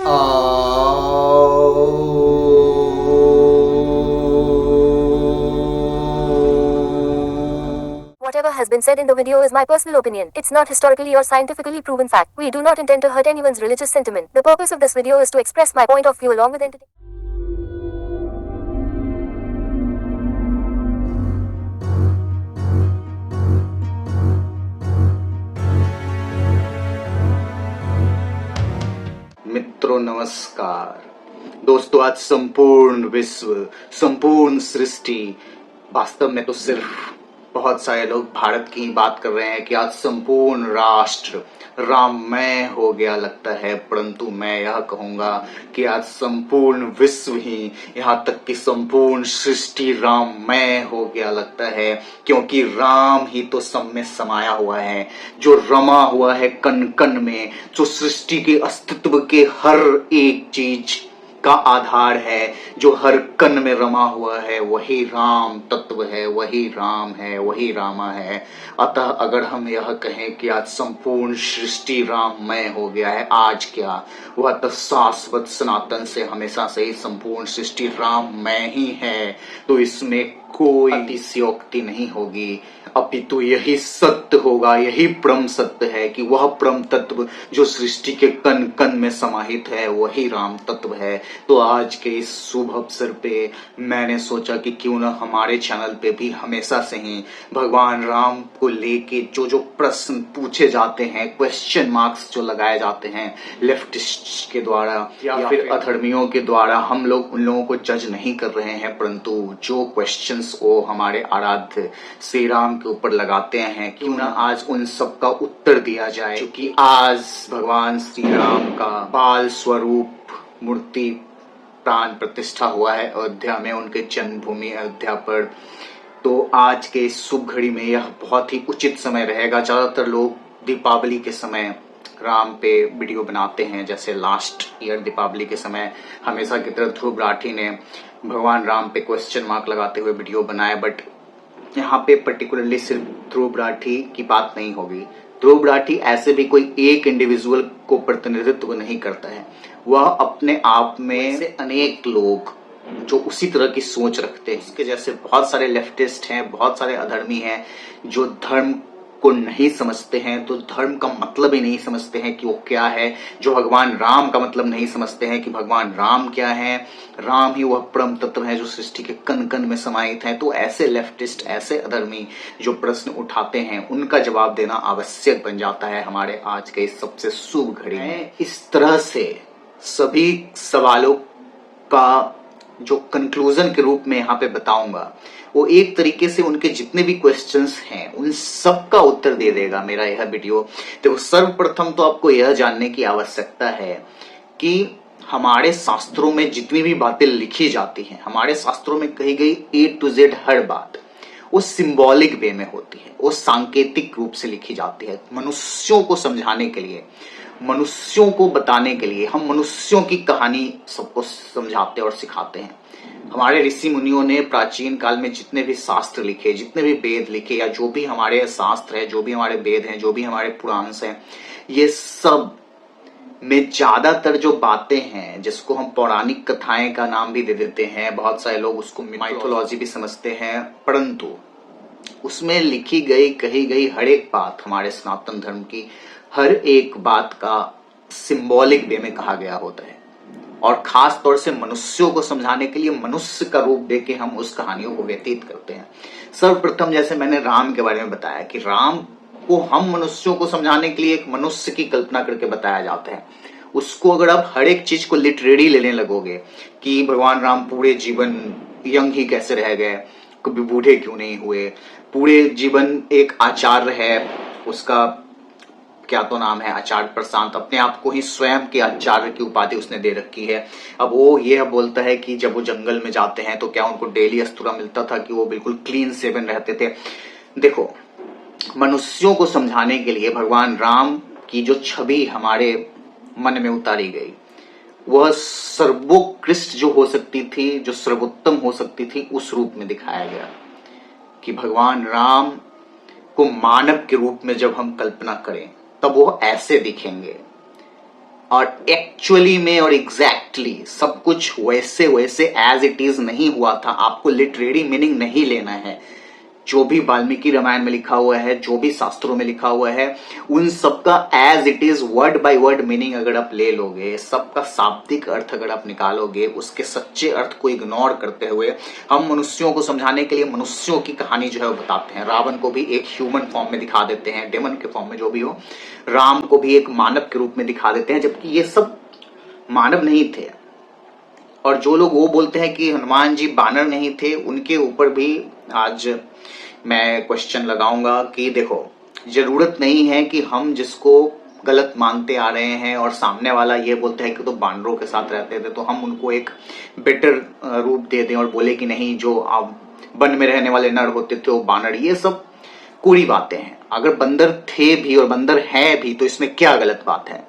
Whatever has been said in the video is my personal opinion. It's not historically or scientifically proven fact. We do not intend to hurt anyone's religious sentiment. The purpose of this video is to express my point of view along with entertainment. मित्रों नमस्कार। दोस्तों, आज संपूर्ण विश्व, संपूर्ण सृष्टि, वास्तव में तो सिर्फ बहुत सारे लोग भारत की ही बात कर रहे हैं कि आज संपूर्ण राष्ट्र राममय हो गया लगता है, परंतु मैं यह कहूंगा कि आज संपूर्ण विश्व ही, यहाँ तक कि संपूर्ण सृष्टि राममय हो गया लगता है, क्योंकि राम ही तो सब में समाया हुआ है, जो रमा हुआ है कण कण में, जो सृष्टि के अस्तित्व के हर एक चीज का आधार है, जो हर कण में रमा हुआ है, वही राम तत्व है, वही राम है, वही रामा है। अतः अगर हम यह कहें कि आज संपूर्ण सृष्टि राममय हो गया है, आज क्या, वह तो शाश्वत सनातन से हमेशा से ही संपूर्ण सृष्टि राममय ही है, तो इसमें कोई अतिशयोक्ति नहीं होगी, अपितु यही सत्य होगा, यही परम सत्य है कि वह परम तत्व जो सृष्टि के कण कण में समाहित है, वही राम तत्व है। तो आज के इस शुभ अवसर पे मैंने सोचा कि क्यों न हमारे चैनल पे भी हमेशा से ही भगवान राम को लेके जो जो प्रश्न पूछे जाते हैं, क्वेश्चन मार्क्स जो लगाए जाते हैं लेफ्टिस्ट के द्वारा या फिर अधर्मियों के द्वारा, हम लोग उन लोगों को जज नहीं कर रहे हैं, परंतु जो क्वेश्चंस वो हमारे आराध्य श्री राम के ऊपर लगाते हैं, क्यों ना आज उन सब का उत्तर दिया जाए। क्योंकि आज भगवान श्री राम का बाल स्वरूप मूर्ति प्राण प्रतिष्ठा हुआ है अयोध्या में, उनके जन्मभूमि अयोध्या पर। तो आज के इस शुभ घड़ी में यह बहुत ही उचित समय रहेगा। ज्यादातर लोग दीपावली के समय राम पे वीडियो बनाते हैं, जैसे लास्ट ईयर दीपावली के समय हमेशा की तरह ध्रुव राठी ने भगवान राम पे क्वेश्चन मार्क लगाते हुए वीडियो बनाया। बट यहाँ पे पर्टिकुलरली सिर्फ ध्रुव राठी की बात नहीं होगी। ध्रुव राठी ऐसे भी कोई एक इंडिविजुअल को प्रतिनिधित्व नहीं करता है, वह अपने आप में से अनेक लोग जो उसी तरह की सोच रखते हैं, इसके जैसे बहुत सारे लेफ्टिस्ट हैं, बहुत सारे अधर्मी हैं जो धर्म को नहीं समझते हैं, तो धर्म का मतलब ही नहीं समझते हैं कि वो क्या है, जो भगवान राम का मतलब नहीं समझते हैं कि भगवान राम क्या है, राम ही वह परम तत्व है जो सृष्टि के कण कण में समाहित है। तो ऐसे लेफ्टिस्ट, ऐसे अधर्मी जो प्रश्न उठाते हैं, उनका जवाब देना आवश्यक बन जाता है हमारे आज के इस सबसे शुभ घड़ी में। इस तरह से सभी सवालों का जो कंक्लूजन के रूप में यहाँ पे बताऊंगा, वो एक तरीके से उनके जितने भी क्वेश्चंस हैं उन सब का उत्तर दे देगा मेरा यह वीडियो। तो सर्वप्रथम तो आपको यह जानने की आवश्यकता है कि हमारे शास्त्रों में जितनी भी बातें लिखी जाती हैं, हमारे शास्त्रों में कही गई A to Z हर बात वो सिंबॉलिक वे में होती है, वो सांकेतिक रूप से लिखी जाती है, मनुष्यों को समझाने के लिए, मनुष्यों को बताने के लिए। हम मनुष्यों की कहानी सबको समझाते और सिखाते हैं। हमारे ऋषि मुनियों ने प्राचीन काल में जितने भी शास्त्र लिखे, जितने भी वेद लिखे, या जो भी हमारे शास्त्र है, जो भी हमारे वेद हैं, जो भी हमारे पुराण हैं, ये सब में ज्यादातर जो बातें हैं, जिसको हम पौराणिक कथाएं का नाम भी दे देते हैं, बहुत सारे लोग उसको माइथोलॉजी भी समझते हैं, परंतु उसमें लिखी गई, कही गई हर एक बात, हमारे सनातन धर्म की हर एक बात का सिंबॉलिक वे में कहा गया होता है, और खास तौर से मनुष्यों को समझाने के लिए मनुष्य का रूप देके हम उस कहानियों को व्यतीत करते हैं। सर्वप्रथम जैसे मैंने राम के बारे में बताया कि राम को हम मनुष्यों को समझाने के लिए एक मनुष्य की कल्पना करके बताया जाता है। उसको अगर आप हर एक चीज को लिटरेरी लेने लगोगे कि भगवान राम पूरे जीवन यंग ही कैसे रह गए, कभी बूढ़े क्यों नहीं हुए, पूरे जीवन एक आचार्य है, उसका क्या तो नाम है आचार्य प्रशांत, अपने आप को ही स्वयं के आचार्य की उपाधि उसने दे रखी है। अब वो ये बोलता है कि जब वो जंगल में जाते हैं तो क्या उनको डेली अस्तुरा मिलता था कि वो बिल्कुल क्लीन सेवन रहते थे। देखो, मनुष्यों को समझाने के लिए भगवान राम की जो छवि हमारे मन में उतारी गई, वह सर्वोत्कृष्ट जो हो सकती थी, जो सर्वोत्तम हो सकती थी, उस रूप में दिखाया गया कि भगवान राम को मानव के रूप में जब हम कल्पना करें तब वो ऐसे दिखेंगे और एक्चुअली में और एग्जैक्टली सब कुछ वैसे वैसे एज इट इज नहीं हुआ था। आपको लिटरेरी मीनिंग नहीं लेना है। जो भी वाल्मीकि रामायण में लिखा हुआ है, जो भी शास्त्रों में लिखा हुआ है, उन सबका as it is word by word meaning अगर आप ले लोगे, सबका शाब्दिक अर्थ अगर आप निकालोगे, उसके सच्चे अर्थ को इग्नोर करते हुए हम मनुष्यों को समझाने के लिए मनुष्यों की कहानी जो है वो बताते हैं। रावण को भी एक ह्यूमन फॉर्म में दिखा देते हैं, डेमन के फॉर्म में जो भी हो। राम को भी एक मानव के रूप में दिखा देते हैं, जबकि ये सब मानव नहीं थे। और जो लोग वो बोलते हैं कि हनुमान जी बानर नहीं थे, उनके ऊपर भी आज मैं क्वेश्चन लगाऊंगा कि देखो, जरूरत नहीं है कि हम जिसको गलत मानते आ रहे हैं और सामने वाला ये बोलता है कि तो बानरों के साथ रहते थे, तो हम उनको एक बेटर रूप दे दें और बोले कि नहीं, जो आप वन में रहने वाले नर होते थे वो बानर। ये सब कूड़ी बातें हैं। अगर बंदर थे भी और बंदर है भी तो इसमें क्या गलत बात है?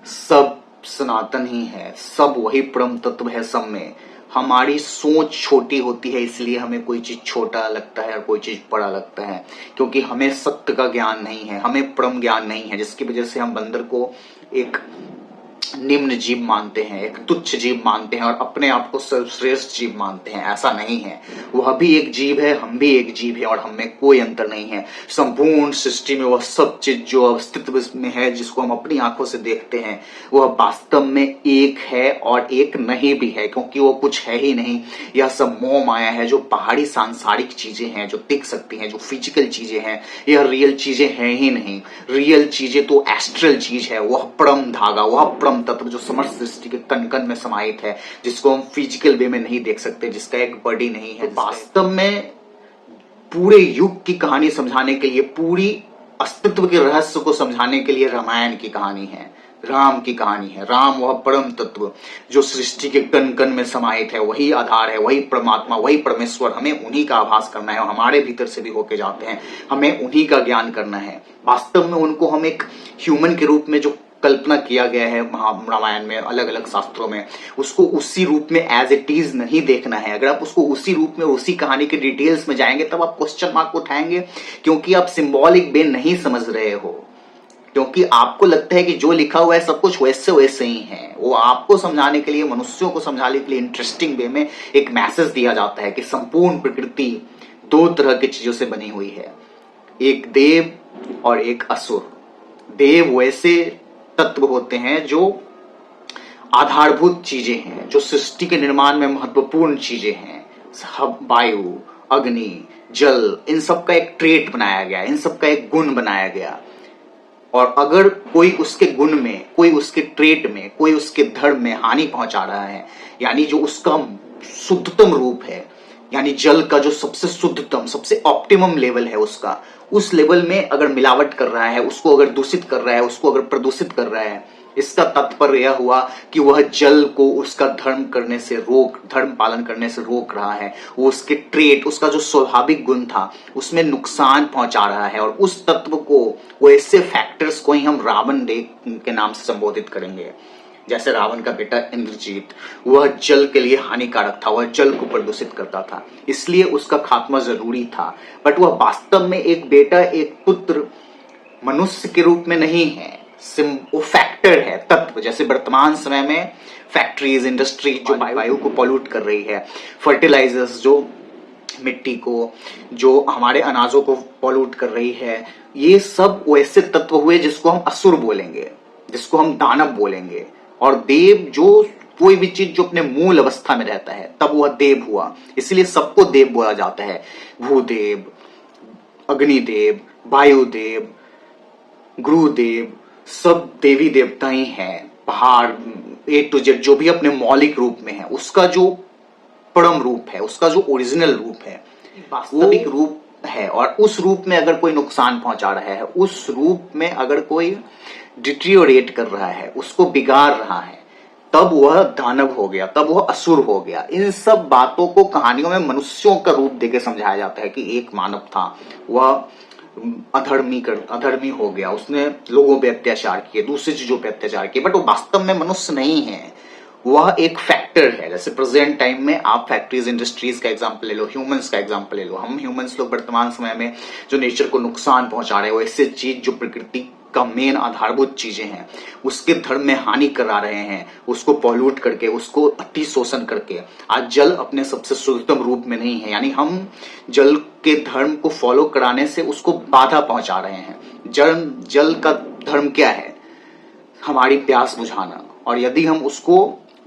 सब सनातन ही है, सब वही परम तत्व है सब में। हमारी सोच छोटी होती है, इसलिए हमें कोई चीज छोटा लगता है और कोई चीज बड़ा लगता है, क्योंकि हमें सत्य का ज्ञान नहीं है, हमें परम ज्ञान नहीं है, जिसकी वजह से हम बंदर को एक निम्न जीव मानते हैं, एक तुच्छ जीव मानते हैं और अपने आप को सर्वश्रेष्ठ जीव मानते हैं। ऐसा नहीं है। वह भी एक जीव है, हम भी एक जीव है और हम में कोई अंतर नहीं है। संपूर्ण सृष्टि में वह सब चीज जो अस्तित्व में है, जिसको हम अपनी आंखों से देखते हैं, वह वास्तव में एक है और एक नहीं भी है, क्योंकि वो कुछ है ही नहीं। यह सब मोह माया है, जो पहाड़ी सांसारिक चीजें हैं, जो दिख सकती हैं, जो फिजिकल चीजें हैं, यह रियल चीजें हैं ही नहीं। रियल चीजें तो एस्ट्रल चीज है, वह परम धागा, वह परम तत्व जो समस्त सृष्टि के कण कण में समाहित है, जिसको हम फिजिकल वे में नहीं देख सकते, जिसका एक बॉडी नहीं है। तो वास्तव में पूरे युग की कहानी समझाने के लिए, पूरी अस्तित्व के रहस्य को समझाने के लिए रामायण की कहानी है, राम की कहानी है। राम वह परम तत्व जो सृष्टि के कण कण में समाहित है, वही आधार है, वही परमात्मा, वही परमेश्वर। हमें उन्हीं का आभास करना है और हमारे भीतर से भी होके जाते हैं, हमें उन्हीं का ज्ञान करना है। वास्तव में उनको हम एक ह्यूमन के रूप में जो कल्पना किया गया है रामायण में, अलग अलग शास्त्रों में, उसको उसी रूप में एज इट इज नहीं देखना है। अगर आप उसको उसी रूप में, उसी कहानी के डिटेल्स में जाएंगे, तब आप क्वेश्चन मार्क उठाएंगे, क्योंकि आप सिंबॉलिक वे नहीं समझ रहे हो। क्योंकि आपको लगता है कि जो लिखा हुआ है सब कुछ वैसे वैसे ही है। वो आपको समझाने के लिए, मनुष्यों को समझाने के लिए इंटरेस्टिंग वे में एक मैसेज दिया जाता है कि संपूर्ण प्रकृति दो तरह की चीजों से बनी हुई है, एक देव और एक असुर। देव वैसे तत्व होते हैं जो आधारभूत चीजें हैं, जो सृष्टि के निर्माण में महत्वपूर्ण चीजें हैं। वायु, अग्नि, जल, इन सब का एक ट्रेट बनाया गया, इन सब का एक गुण बनाया गया। और अगर कोई उसके गुण में, कोई उसके ट्रेट में, कोई उसके धर्म में हानि पहुंचा रहा है, यानी जो उसका शुद्धतम रूप है, यानी जल का जो सबसे शुद्धतम, सबसे ऑप्टिमम लेवल है उसका, उस लेवल में अगर मिलावट कर रहा है, उसको अगर दूषित कर रहा है, उसको अगर प्रदूषित कर रहा है, इसका तात्पर्य यह हुआ कि वह जल को उसका धर्म पालन करने से रोक रहा है। वो उसके ट्रेट, उसका जो स्वाभाविक गुण था, उसमें नुकसान पहुंचा रहा है। और उस तत्व को, वो ऐसे फैक्टर्स को ही हम रावण के नाम से संबोधित करेंगे। जैसे रावण का बेटा इंद्रजीत, वह जल के लिए हानिकारक था, वह जल को प्रदूषित करता था, इसलिए उसका खात्मा जरूरी था। बट वह वास्तव में एक बेटा, एक पुत्र मनुष्य के रूप में नहीं है, वो फैक्टर है, तत्व। जैसे वर्तमान समय में फैक्ट्रीज, इंडस्ट्री जो वायु को पॉल्यूट कर रही है, फर्टिलाइजर्स जो मिट्टी को, जो हमारे अनाजों को पॉल्यूट कर रही है, ये सब वैसे तत्व हुए जिसको हम असुर बोलेंगे, जिसको हम दानव बोलेंगे। और देव, जो कोई भी चीज जो अपने मूल अवस्था में रहता है, तब वह देव हुआ। इसलिए सबको देव बोला जाता है। भूदेव, अग्निदेव, वायुदेव, गुरुदेव, सब देवी देवता ही हैं। पहाड़, ए टू जेड, जो भी अपने मौलिक रूप में है, उसका जो परम रूप है, उसका जो ओरिजिनल रूप है, वास्तविक रूप है। और उस रूप में अगर कोई नुकसान पहुंचा रहा है, उस रूप में अगर कोई डिट्रियोरेट कर रहा है, उसको बिगाड़ रहा है, तब वह दानव हो गया, तब वह असुर हो गया। इन सब बातों को कहानियों में मनुष्यों का रूप देकर समझाया जाता है कि एक मानव था, वह अधर्मी हो गया, उसने लोगों पे अत्याचार किए, दूसरी चीजों पे अत्याचार किए, बट वो वास्तव में मनुष्य नहीं है, वह एक फैक्टर है। जैसे प्रेजेंट टाइम में आप फैक्ट्रीज, इंडस्ट्रीज का एग्जांपल ले लो, ह्यूमंस का एग्जांपल ले लो। हम ह्यूमंस लोग वर्तमान समय में जो नेचर को नुकसान पहुंचा रहे हैं, वो ऐसे चीज जो प्रकृति का मेन आधारभूत चीजें हैं उसके धर्म में हानि करा रहे हैं, उसको पॉल्यूट करके, उसको अति शोषण करके। आज जल अपने सबसे शुद्धतम रूप में नहीं है, यानी हम जल के धर्म को फॉलो कराने से उसको बाधा पहुंचा रहे हैं। जल का धर्म क्या है? हमारी प्यास बुझाना, और यदि हम उसको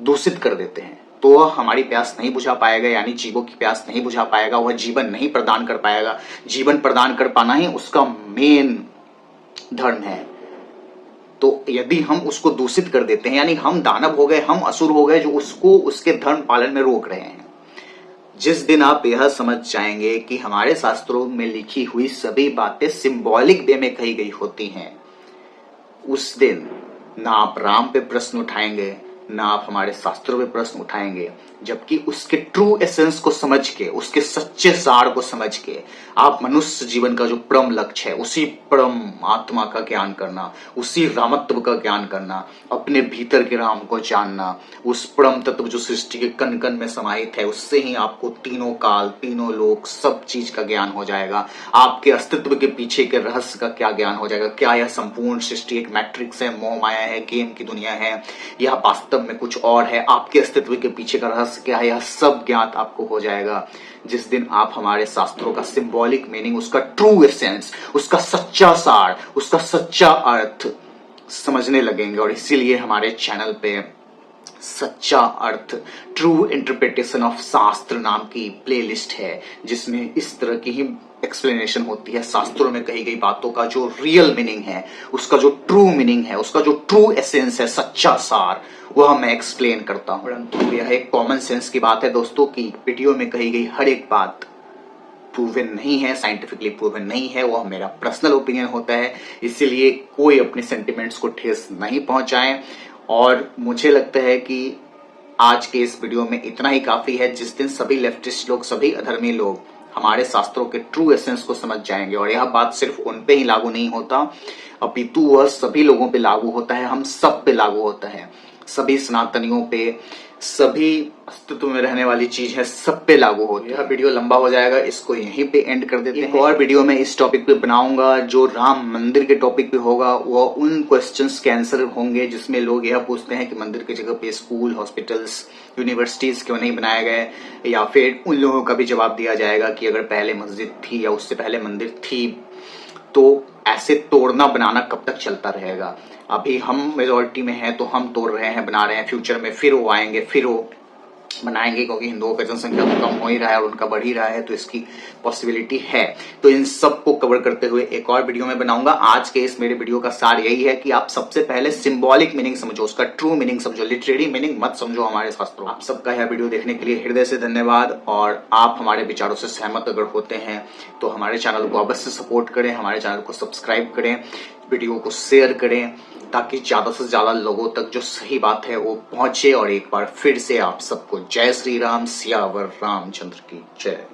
दूषित कर देते हैं तो वह हमारी प्यास नहीं बुझा पाएगा, यानी जीवों की प्यास नहीं बुझा पाएगा, वह जीवन नहीं प्रदान कर पाएगा। जीवन प्रदान कर पाना ही उसका मेन धर्म है। तो यदि हम उसको दूषित कर देते हैं, यानी हम दानव हो गए, हम असुर हो गए जो उसको उसके धर्म पालन में रोक रहे हैं। जिस दिन आप यह समझ जाएंगे कि हमारे शास्त्रों में लिखी हुई सभी बातें सिंबॉलिक वे में कही गई होती हैं, उस दिन ना आप राम पे प्रश्न उठाएंगे, ना आप हमारे शास्त्रों पे प्रश्न उठाएंगे, जबकि उसके ट्रू एसेंस को समझ के, उसके सच्चे सार को समझ के आप मनुष्य जीवन का जो परम लक्ष्य है, उसी परम आत्मा का ज्ञान करना, उसी रामत्व का ज्ञान करना, अपने भीतर के राम को जानना, उस परम तत्व जो सृष्टि के कण कण में समाहित है, उससे ही आपको तीनों काल, तीनों लोक, सब चीज का ज्ञान हो जाएगा। आपके अस्तित्व के पीछे के रहस्य का क्या ज्ञान हो जाएगा। क्या यह संपूर्ण सृष्टि एक मैट्रिक्स है, मोह माया है, गेम की दुनिया है, या वास्तव में कुछ और है? आपके अस्तित्व के पीछे का रहस्य क्या है, यह सब ज्ञात आपको हो जाएगा जिस दिन आप हमारे शास्त्रों का सिंबॉलिक मीनिंग, उसका ट्रू एसेंस, उसका सच्चा सार, उसका सच्चा अर्थ समझने लगेंगे। और इसीलिए हमारे चैनल पे सच्चा अर्थ, ट्रू इंटरप्रिटेशन ऑफ शास्त्र नाम की प्लेलिस्ट है, जिसमें इस तरह की ही एक्सप्लेनेशन होती है शास्त्रों में कही गई बातों का जो रियल मीनिंग है, उसका जो ट्रू मीनिंग है, उसका जो ट्रू एसेंस है, सच्चा सार, वह मैं एक्सप्लेन करता हूं। परंतु यह एक कॉमन सेंस की बात है दोस्तों कि वीडियो में कही गई हर एक बात प्रूवन नहीं है, साइंटिफिकली प्रूवन नहीं है, वह मेरा पर्सनल ओपिनियन होता है। इसीलिए कोई अपने सेंटिमेंट्स को ठेस नहीं पहुंचाएं। और मुझे लगता है कि आज के इस वीडियो में इतना ही काफी है। जिस दिन सभी लेफ्टिस्ट लोग, सभी अधर्मी लोग हमारे शास्त्रों के ट्रू एसेंस को समझ जाएंगे, और यह बात सिर्फ उन पे ही लागू नहीं होता, अपितु वह सभी लोगों पे लागू होता है, हम सब पे लागू होता है, सभी सनातनियों पे, सभी अस्तित्व में रहने वाली चीज है, सब पे लागू होती है। यह वीडियो लंबा हो जाएगा, इसको यहीं पे एंड कर देते हैं। एक और वीडियो मैं इस टॉपिक पे बनाऊंगा जो राम मंदिर के टॉपिक पे होगा। वो उन क्वेश्चंस के आंसर होंगे जिसमें लोग यह पूछते हैं कि मंदिर की जगह पे स्कूल, हॉस्पिटल्स, यूनिवर्सिटीज क्यों नहीं बनाए गए, या फिर उन लोगों का भी जवाब दिया जाएगा कि अगर पहले मस्जिद थी या उससे पहले मंदिर थी तो ऐसे तोड़ना बनाना कब तक चलता रहेगा। अभी हम मेजॉरिटी में हैं तो हम तोड़ रहे हैं, बना रहे हैं, फ्यूचर में फिर वो आएंगे, फिर वो बनाएंगे, क्योंकि हिंदुओं का जनसंख्या तो कम हो ही रहा है और उनका बढ़ ही रहा है, तो इसकी पॉसिबिलिटी है। तो इन सब को कवर करते हुए एक और वीडियो में बनाऊंगा। आज के इस मेरे वीडियो का सार यही है कि आप सबसे पहले सिंबॉलिक मीनिंग समझो, उसका ट्रू मीनिंग समझो, लिटरेरी मीनिंग मत समझो हमारे शास्त्रों। आप सबका यह वीडियो देखने के लिए हृदय से धन्यवाद। और आप हमारे विचारों से सहमत अगर होते हैं तो हमारे चैनल को अवश्य सपोर्ट करें, हमारे चैनल को सब्सक्राइब करें, वीडियो को शेयर करें, ताकि ज्यादा से ज्यादा लोगों तक जो सही बात है वो पहुंचे। और एक बार फिर से आप सबको जय श्री राम, सियावर रामचंद्र की जय।